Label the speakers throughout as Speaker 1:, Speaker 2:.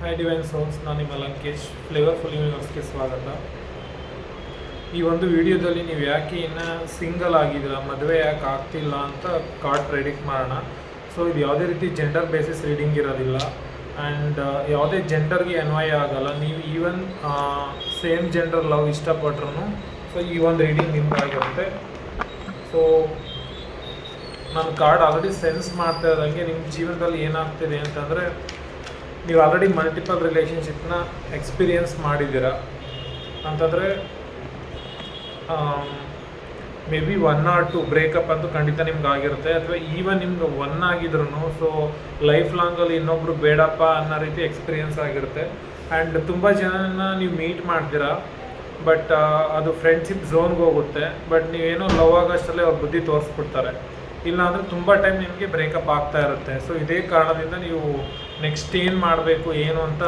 Speaker 1: High divine souls, ನಾನು ನಿಮ್ಮ Lankesh. Flavourful ಯೂನಿವರ್ಸ್ಗೆ ಸ್ವಾಗತ. ಈ ಒಂದು ವಿಡಿಯೋದಲ್ಲಿ ನೀವು ಯಾಕೆ ಇನ್ನೂ ಸಿಂಗಲ್ ಆಗಿದ್ದೀರಾ, ಮದುವೆ ಯಾಕೆ ಆಗ್ತಿಲ್ಲ ಅಂತ ಕಾರ್ಡ್ ಪ್ರೆಡಿಕ್ಟ್ ಮಾಡೋಣ. ಸೊ ಇದು ಯಾವುದೇ ರೀತಿ ಜೆಂಡರ್ ಬೇಸಿಸ್ ರೀಡಿಂಗ್ ಇರೋದಿಲ್ಲ ಆ್ಯಂಡ್ ಯಾವುದೇ ಜೆಂಡರ್ಗೆ ಅನ್ವಯ ಆಗಲ್ಲ. ನೀವು ಈವನ್ ಸೇಮ್ ಜೆಂಡರ್ ಲವ್ ಇಷ್ಟಪಟ್ರು ಸೊ ಈ ಒಂದು ರೀಡಿಂಗ್ ನಿಮ್ಗಾಗಿರುತ್ತೆ. ಸೊ ನಾನು ಕಾರ್ಡ್ ಆಲ್ರೆಡಿ ಸೆನ್ಸ್ ಮಾಡ್ತಾ ಇದ್ದಂಗೆ ನಿಮ್ಮ ಜೀವನದಲ್ಲಿ ಏನಾಗ್ತಿದೆ ಅಂತಂದರೆ, ನೀವು ಆಲ್ರೆಡಿ ಮಲ್ಟಿಪಲ್ ರಿಲೇಷನ್ಶಿಪ್ನ ಎಕ್ಸ್ಪೀರಿಯನ್ಸ್ ಮಾಡಿದ್ದೀರಾ ಅಂತಂದರೆ ಮೇ ಬಿ 1 or 2 ಬ್ರೇಕಪ್ ಅಂತೂ ಖಂಡಿತ ನಿಮ್ಗೆ ಆಗಿರುತ್ತೆ. ಅಥವಾ ಈವನ್ ನಿಮ್ಗೆ 1 ಆಗಿದ್ರು ಸೊ ಲೈಫ್ ಲಾಂಗಲ್ಲಿ ಇನ್ನೊಬ್ರು ಬೇಡಪ್ಪ ಅನ್ನೋ ರೀತಿ ಎಕ್ಸ್ಪೀರಿಯನ್ಸ್ ಆಗಿರುತ್ತೆ. ಆ್ಯಂಡ್ ತುಂಬ ಜನನ ನೀವು ಮೀಟ್ ಮಾಡ್ತೀರಾ, ಬಟ್ ಅದು ಫ್ರೆಂಡ್ಶಿಪ್ ಝೋನ್ಗೆ ಹೋಗುತ್ತೆ. ಬಟ್ ನೀವೇನೋ ಲವ್ ಆಗೋಷ್ಟಲ್ಲೇ ಅವ್ರ ಬುದ್ಧಿ ತೋರಿಸ್ಬಿಡ್ತಾರೆ, ಇಲ್ಲಾಂದರೆ ತುಂಬ ಟೈಮ್ ನಿಮಗೆ ಬ್ರೇಕಪ್ ಆಗ್ತಾ ಇರುತ್ತೆ. ಸೊ ಇದೇ ಕಾರಣದಿಂದ ನೀವು ನೆಕ್ಸ್ಟ್ ಏನು ಮಾಡಬೇಕು ಏನು ಅಂತ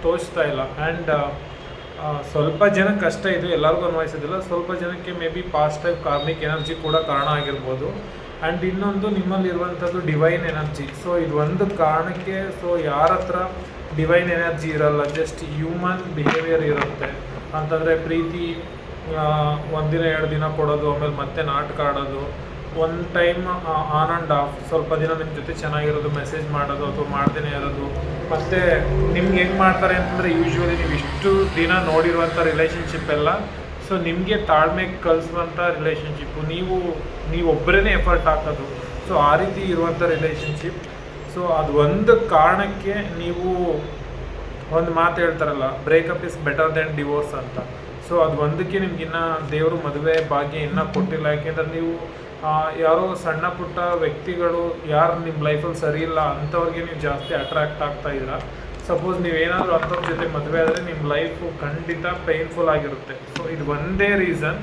Speaker 1: ತೋರಿಸ್ತಾ ಇಲ್ಲ. ಆ್ಯಂಡ್ ಸ್ವಲ್ಪ ಜನಕ್ಕೆ ಕಷ್ಟ ಇದು, ಎಲ್ಲರಿಗೂ ಅನ್ವಯಿಸೋದಿಲ್ಲ. ಸ್ವಲ್ಪ ಜನಕ್ಕೆ may be past time karmic energy ಕೂಡ ಕಾರಣ ಆಗಿರ್ಬೋದು. ಆ್ಯಂಡ್ ಇನ್ನೊಂದು ನಿಮ್ಮಲ್ಲಿರುವಂಥದ್ದು ಡಿವೈನ್ ಎನರ್ಜಿ. ಸೊ ಇದು ಒಂದು ಕಾರಣಕ್ಕೆ ಸೊ ಯಾರ ಹತ್ರ ಡಿವೈನ್ ಎನರ್ಜಿ ಇರಲ್ಲ, ಜಸ್ಟ್ ಹ್ಯೂಮನ್ ಬಿಹೇವಿಯರ್ ಇರುತ್ತೆ. ಅಂತಂದರೆ ಪ್ರೀತಿ 1 ದಿನ 2 ದಿನ ಕೊಡೋದು, ಆಮೇಲೆ ಮತ್ತೆ ನಾಟಕ ಆಡೋದು, one time on and of, ಸ್ವಲ್ಪ ದಿನ ನಿಮ್ಮ ಜೊತೆ ಚೆನ್ನಾಗಿರೋದು, ಮೆಸೇಜ್ ಮಾಡೋದು ಅಥವಾ ಮಾಡ್ದೇ ಇರೋದು. ಮತ್ತು ನಿಮ್ಗೆ ಹೆಂಗೆ ಮಾಡ್ತಾರೆ ಅಂತಂದರೆ, ಯೂಶ್ವಲಿ ನೀವು ಇಷ್ಟು ದಿನ ನೋಡಿರುವಂಥ ರಿಲೇಷನ್ಶಿಪ್ ಎಲ್ಲ ಸೊ ನಿಮಗೆ ತಾಳ್ಮೆಗೆ ಕಲಿಸುವಂಥ ರಿಲೇಷನ್ಶಿಪ್ಪು, ನೀವು ಒಬ್ಬರೇ ಎಫರ್ಟ್ ಹಾಕೋದು. ಸೊ ಆ ರೀತಿ ಇರುವಂಥ ರಿಲೇಷನ್ಶಿಪ್. ಸೊ ಅದು ಒಂದು ಕಾರಣಕ್ಕೆ ನೀವು ಒಂದು ಮಾತು ಹೇಳ್ತಾರಲ್ಲ, breakup is better than divorce ಅಂತ. ಸೊ ಅದು ಒಂದಕ್ಕೆ ನಿಮ್ಗಿನ್ನೂ ದೇವರು ಮದುವೆ ಭಾಗ್ಯ ಇನ್ನೂ ಕೊಟ್ಟಿಲ್ಲ. ಯಾಕೆಂದರೆ ನೀವು ಯಾರೋ ಸಣ್ಣ ಪುಟ್ಟ ವ್ಯಕ್ತಿಗಳು ಯಾರು ನಿಮ್ಮ ಲೈಫಲ್ಲಿ ಸರಿ ಇಲ್ಲ ಅಂಥವ್ರಿಗೆ ನೀವು ಜಾಸ್ತಿ ಅಟ್ರಾಕ್ಟ್ ಆಗ್ತಾ ಇದ್ದೀರಾ. ಸಪೋಸ್ ನೀವೇನಾದರೂ ಅಂಥವ್ರ ಜೊತೆ ಮದುವೆ ಆದರೆ ನಿಮ್ಮ ಲೈಫು ಖಂಡಿತ ಪೇನ್ಫುಲ್ ಆಗಿರುತ್ತೆ. ಸೊ ಇದು ಒಂದೇ ರೀಸನ್.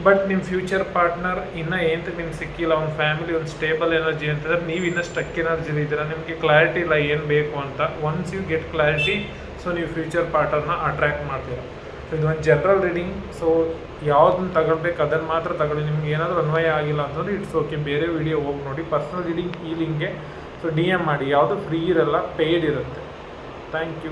Speaker 1: ಬಟ್ ನಿಮ್ಮ ಫ್ಯೂಚರ್ ಪಾರ್ಟ್ನರ್ ಇನ್ನೂ ಏನಂತ ನಿಮ್ಗೆ ಸಿಕ್ಕಿಲ್ಲ, ಒಂದು ಫ್ಯಾಮಿಲಿ, ಒಂದು ಸ್ಟೇಬಲ್ ಎನರ್ಜಿ ಅಂತಂದರೆ ನೀವು ಇನ್ನೂ ಸ್ಟಕ್ ಎನರ್ಜಿಲಿ ಇದ್ದೀರಾ, ನಿಮಗೆ ಕ್ಲಾರಿಟಿ ಇಲ್ಲ ಏನು ಬೇಕು ಅಂತ. Once you get clarity so ನೀವು ಫ್ಯೂಚರ್ ಪಾರ್ಟ್ನರ್ನ ಅಟ್ರ್ಯಾಕ್ಟ್ ಮಾಡ್ತೀರಾ. ಸೊ ಇದು ಒಂದು ಜನರಲ್ ರೀಡಿಂಗ್. ಸೊ ಯಾವುದನ್ನು ತಗೊಳ್ಬೇಕು ಅದನ್ನು ಮಾತ್ರ ತಗೊಳ್ಳಿ. ನಿಮ್ಗೆ ಏನಾದರೂ ಅನ್ವಯ ಆಗಿಲ್ಲ ಅಂತಂದರೆ ಇಟ್ಸ್ ಓಕೆ, ಬೇರೆ ವಿಡಿಯೋ ಹೋಗಿ ನೋಡಿ. ಪರ್ಸ್ನಲ್ ರೀಡಿಂಗ್ ಈ ಲಿಂಕ್ಗೆ ಸೊ DM ಮಾಡಿ. ಯಾವುದು ಫ್ರೀ ಇರಲ್ಲ, ಪೇಯ್ಡ್ ಇರುತ್ತೆ. Thank you.